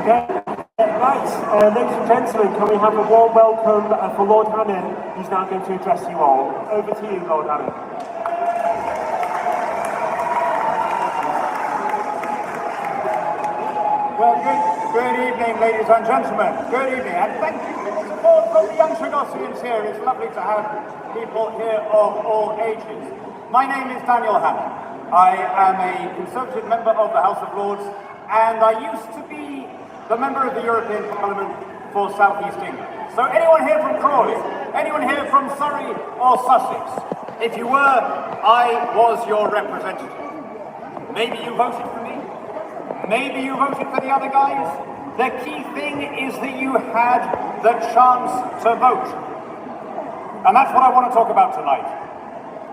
Right, ladies and gentlemen, can we have a warm welcome for Lord Hannan, who's now going to address you all. Over to you, Lord Hannan. Well, good evening, ladies and gentlemen. Good evening, and thank you for the support from the young Chagossians here. It's lovely to have people here of all ages. My name is Daniel Hannan. I am a Conservative member of the House of Lords, and I used to be the member of the European Parliament for South East England. So anyone here from Crawley? Anyone here from Surrey or Sussex? If you were, I was your representative. Maybe you voted for me. Maybe you voted for the other guys. The key thing is that you had the chance to vote. And that's what I want to talk about tonight.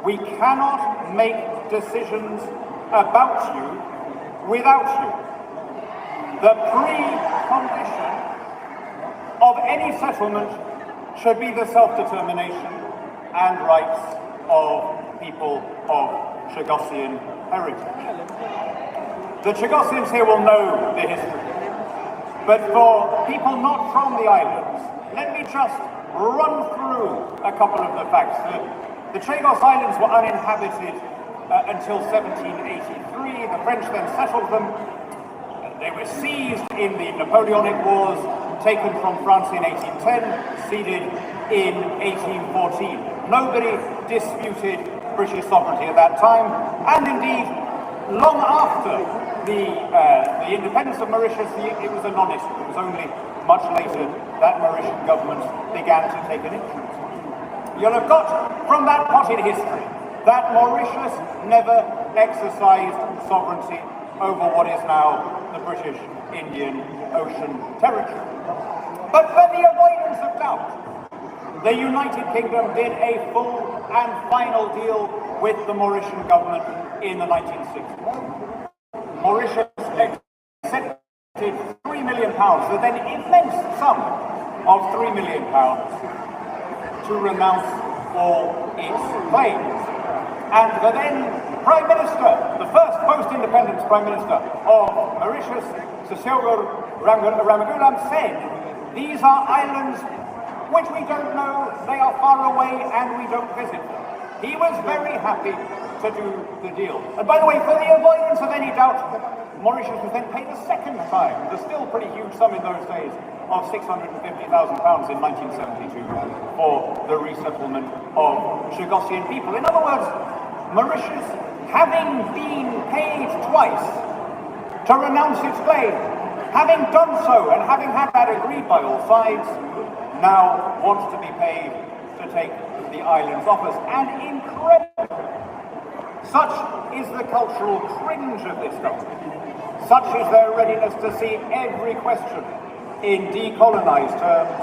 We cannot make decisions about you without you. The precondition of any settlement should be the self-determination and rights of people of Chagossian heritage. The Chagossians here will know the history, but for people not from the islands, let me just run through a couple of the facts. The Chagos Islands were uninhabited until 1783. The French then settled them. They were seized in the Napoleonic Wars, taken from France in 1810, ceded in 1814. Nobody disputed British sovereignty at that time, and indeed, long after the independence of Mauritius, it was a non-issue. It was only much later that Mauritian government began to take an interest. You'll have got from that potted history that Mauritius never exercised sovereignty over what is now the British Indian Ocean territory. But for the avoidance of doubt, the United Kingdom did a full and final deal with the Mauritian government in the 1960s. Mauritius accepted £3 million, the then immense sum of £3 million, to renounce all its claims. And the then Prime Minister, the first post-independence Prime Minister of Mauritius, Ramagulam, said, "These are islands which we don't know, they are far away, and we don't visit them." He was very happy to do the deal. And by the way, for the avoidance of any doubt, Mauritius was then paid a second time, the still pretty huge sum in those days, of £650,000 in 1972 for the resettlement of Chagossian people. In other words, Mauritius, having been paid twice to renounce its claim, having done so and having had that agreed by all sides, now wants to be paid to take the islands off us. And incredible, such is the cultural cringe of this government, such is their readiness to see every question in decolonized terms,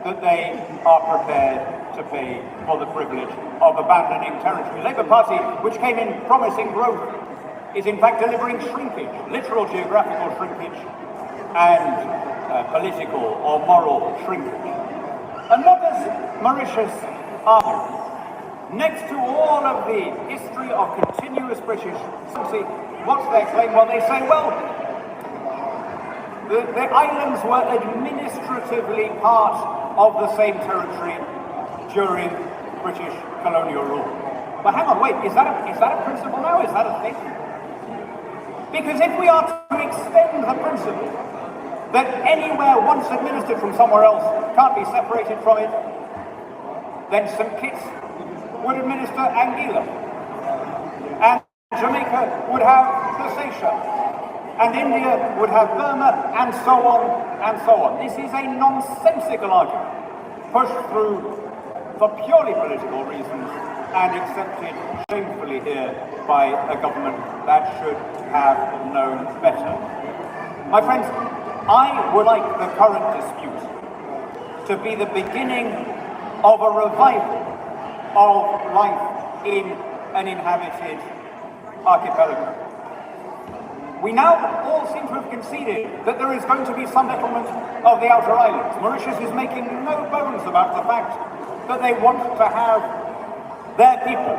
that they are prepared to pay for the privilege of abandoning territory. The Labour Party, which came in promising growth, is in fact delivering shrinkage, literal geographical shrinkage, and political or moral shrinkage. And what does Mauritius argue? Next to all of the history of continuous British sovereignty, what's their claim? Well, they say, well, the islands were administratively part of the same territory during British colonial rule. But hang on, wait, is that a principle now? Is that a thing? Because if we are to extend the principle that anywhere once administered from somewhere else can't be separated from it, then St. Kitts would administer Anguilla, and Jamaica would have the Seychelles, and India would have Burma, and so on and so on. This is a nonsensical argument, pushed through for purely political reasons and accepted shamefully here by a government that should have known better. My friends, I would like the current dispute to be the beginning of a revival of life in an inhabited archipelago. We now all seem to have conceded that there is going to be some settlement of the outer islands. Mauritius is making no bones about the fact that they want to have their people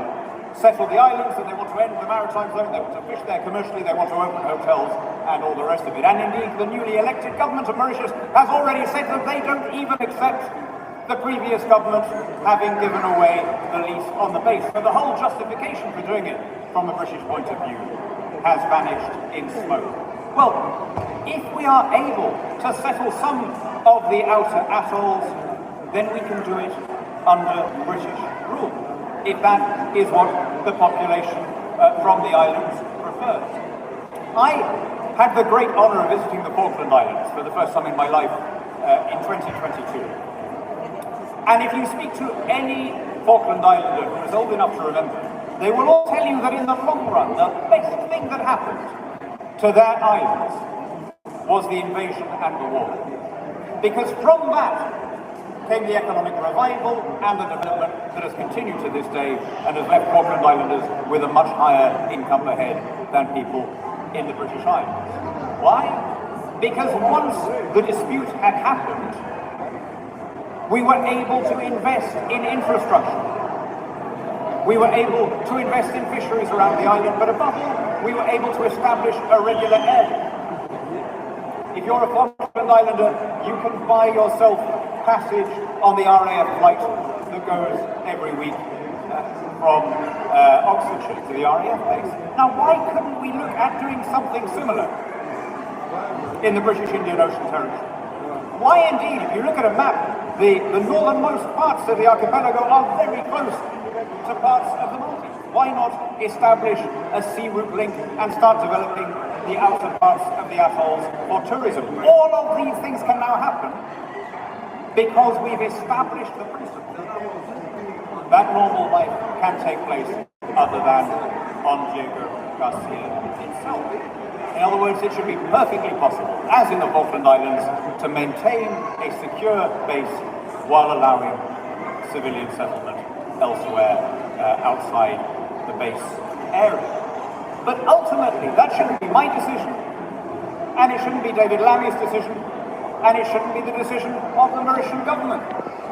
settle the islands, that they want to end the maritime zone, they want to fish there commercially, they want to open hotels and all the rest of it. And indeed, the newly elected government of Mauritius has already said that they don't even accept the previous government having given away the lease on the base. So the whole justification for doing it from a British point of view has vanished in smoke. Well, if we are able to settle some of the outer atolls, then we can do it under British rule, if that is what the population from the islands prefers. I had the great honour of visiting the Falkland Islands for the first time in my life in 2022. And if you speak to any Falkland Islander who is old enough to remember, they will all tell you that in the long run, the best thing that happened to their islands was the invasion and the war. Because from that came the economic revival and the development that has continued to this day and has left Falkland Islanders with a much higher income per head than people in the British Islands. Why? Because once the dispute had happened, we were able to invest in infrastructure. We were able to invest in fisheries around the island, but above all, we were able to establish a regular airlift. If you're a Falkland Islander, you can buy yourself passage on the RAF flight that goes every week from Oxfordshire to the RAF base. Now, why couldn't we look at doing something similar in the British Indian Ocean territory? Why indeed, if you look at a map, the northernmost parts of the archipelago are very close to parts of the Maldives. Why not establish a sea route link and start developing the outer parts of the atolls for tourism? All of these things can now happen because we've established the principle that normal life can take place other than on Chagossian itself. In other words, it should be perfectly possible, as in the Falkland Islands, to maintain a secure base while allowing civilian settlement elsewhere outside the base area. But ultimately, that shouldn't be my decision, and it shouldn't be David Lammy's decision, and it shouldn't be the decision of the Mauritian government.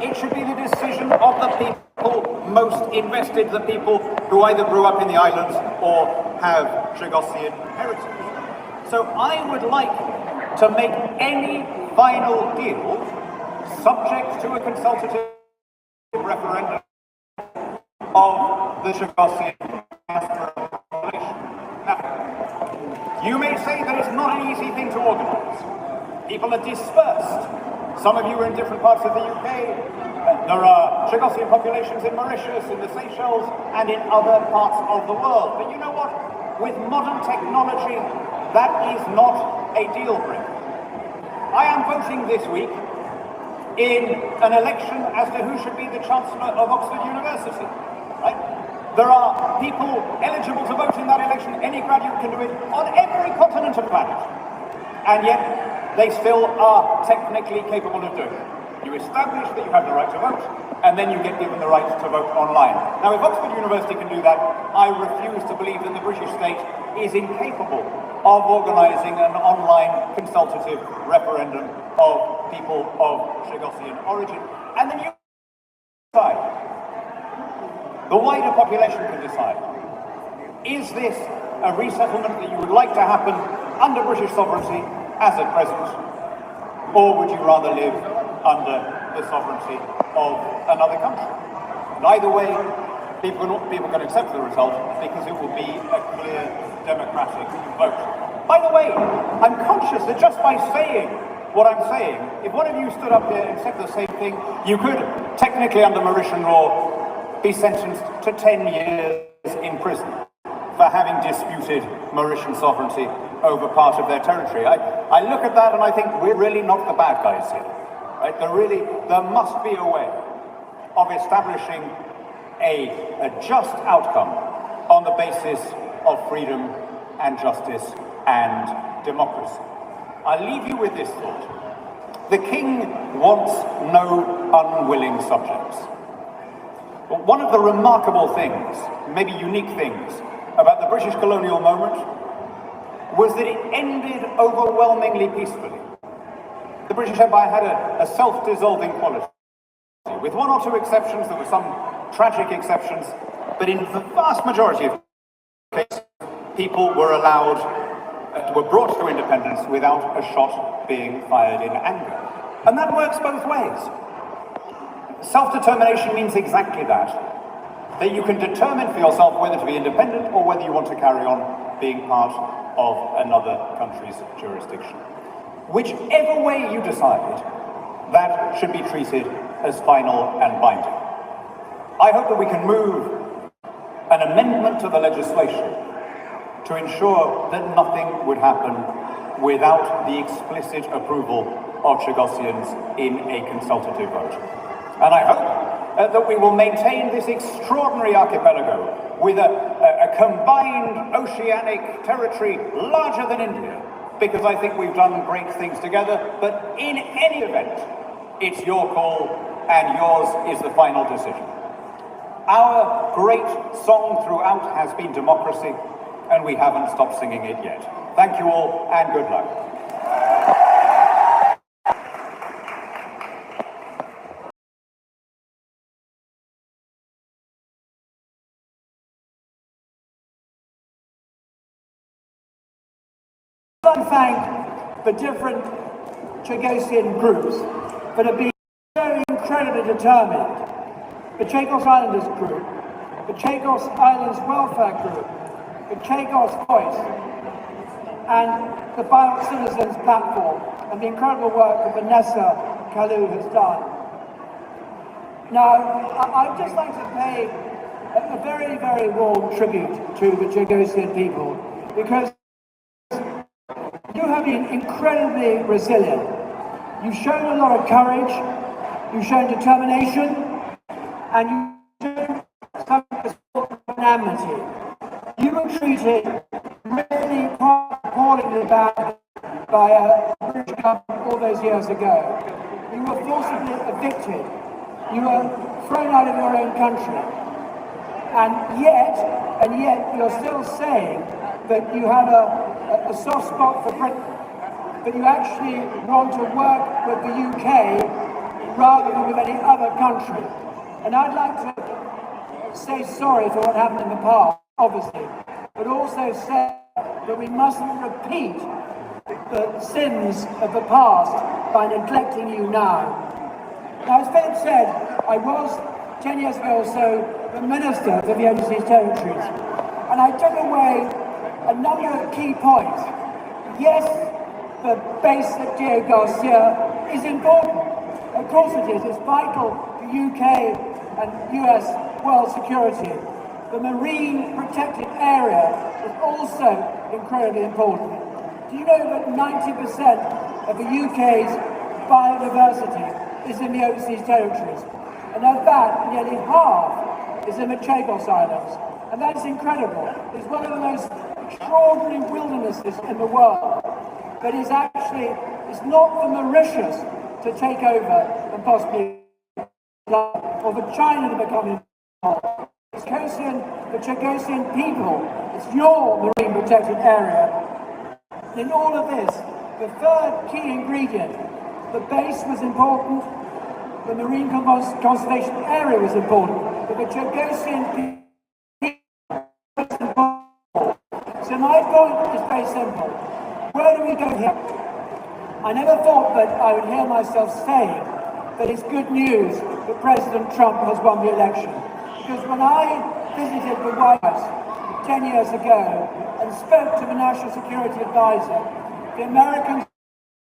It should be the decision of the people most invested, the people who either grew up in the islands or have Chagossian heritage. So I would like to make any final deal subject to a consultative referendum of the Chagossian population. Now, you may say that it's not an easy thing to organise. People are dispersed. Some of you are in different parts of the UK. There are Chagossian populations in Mauritius, in the Seychelles, and in other parts of the world. But you know what? With modern technology, that is not a deal breaker. I am voting this week in an election as to who should be the Chancellor of Oxford University. Right? There are people eligible to vote in that election. Any graduate can do it on every continent of the planet. And yet, they still are technically capable of doing it. You establish that you have the right to vote, and then you get given the right to vote online. Now, if Oxford University can do that, I refuse to believe that the British state is incapable of organising an online consultative referendum of people of Chagossian origin. And then you decide. The wider population can decide. Is this a resettlement that you would like to happen under British sovereignty as at present, or would you rather live under the sovereignty of another country? And either way, people can accept the result because it will be a clear democratic vote. By the way, I'm conscious that just by saying what I'm saying, if one of you stood up here and said the same thing, you could technically under Mauritian law be sentenced to 10 years in prison for having disputed Mauritian sovereignty over part of their territory. I look at that and I think we're really not the bad guys here. Right? There must be a way of establishing a just outcome on the basis of freedom and justice and democracy. I'll leave you with this thought. The king wants no unwilling subjects. But one of the remarkable things, maybe unique things, about the British colonial moment was that it ended overwhelmingly peacefully. The British Empire had a self-dissolving quality. With one or two exceptions, there were some tragic exceptions, But in the vast majority of cases, people were allowed, were brought to independence without a shot being fired in anger. And that works both ways. Self-determination means exactly that you can determine for yourself whether to be independent or whether you want to carry on being part of another country's jurisdiction. Whichever way you decide, that should be treated as final and binding. I hope that we can move an amendment to the legislation to ensure that nothing would happen without the explicit approval of Chagossians in a consultative vote. And I hope that we will maintain this extraordinary archipelago with a combined oceanic territory larger than India, because I think we've done great things together. But in any event, it's your call and yours is the final decision. Our great song throughout has been democracy, and we haven't stopped singing it yet. Thank you all, and good luck. I want to thank the different Chagossian groups that have been so incredibly determined. The Chagos Islanders Group, the Chagos Islands Welfare Group, the Chagos Voice, and the Violent Citizens Platform, and the incredible work that Vanessa Kalu has done. Now, I'd just like to pay a very, very warm tribute to the Chagossian people, because you have been incredibly resilient. You've shown a lot of courage, you've shown determination, and you've shown some magnanimity. You were treated really quite appallingly bad by a British government all those years ago. You were forcibly evicted. You were thrown out of your own country. And yet you're still saying that you have a soft spot for Britain, but you actually want to work with the UK rather than with any other country. And I'd like to say sorry for what happened in the past, obviously, but also say that we mustn't repeat the sins of the past by neglecting you now. Now, as Philip said, I was 10 years ago or so the Minister of the Overseas Territories, and I took away a number of key points. Yes, the base at Diego Garcia is important. Of course it is. It's vital to UK and US world security. The marine protected area is also incredibly important. Do you know that 90% of the UK's biodiversity is in the overseas territories? And of that, nearly half is in the Chagos Islands. And that's incredible. It's one of the most extraordinary wildernesses in the world. But it's not for Mauritius to take over and possibly, or for China to become involved. The Chagossian people, it's your marine protected area. In all of this, the third key ingredient, the base was important, the marine conservation area was important, but the Chagossian people was important. So my point is very simple. Where do we go here? I never thought that I would hear myself saying that it's good news that President Trump has won the election. Because when I visited the White House 10 years ago and spoke to the National Security Advisor, the Americans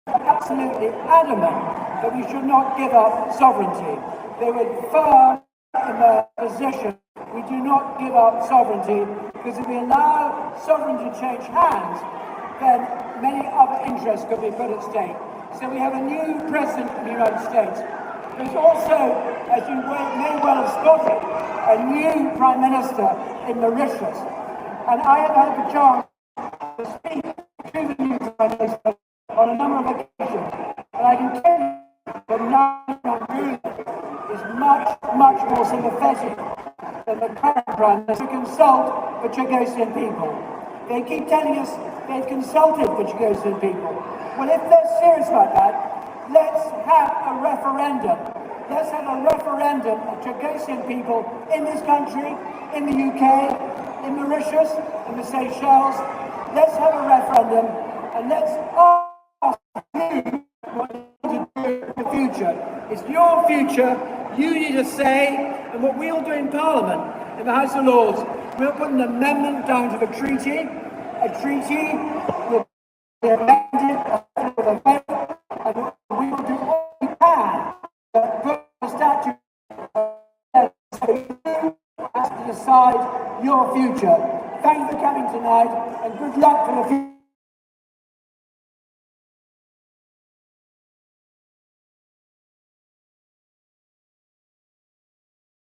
were absolutely adamant that we should not give up sovereignty. They were firm in their position. We do not give up sovereignty, because if we allow sovereignty to change hands, then many other interests could be put at stake. So we have a new president of the United States. There's also, as you may well have spotted, a new Prime Minister in Mauritius. And I have had the chance to speak to the new Prime Minister on a number of occasions. And I can tell you that National ruling is much, much more sympathetic than the current Prime Minister to consult the Chagossian people. They keep telling us they've consulted the Chagossian people. Well, if they're serious about that, let's have a referendum. Let's have a referendum of Chagossian people in this country, in the UK, in Mauritius, in the Seychelles. Let's have a referendum and let's ask you what you want to do in the future. It's your future. You need a say. And what we'll do in Parliament, in the House of Lords, we'll put an amendment down to the treaty. A treaty will be amended with a vote, and we will do all we can to put a statute so you have to decide your future. Thank you for coming tonight, and good luck for the future.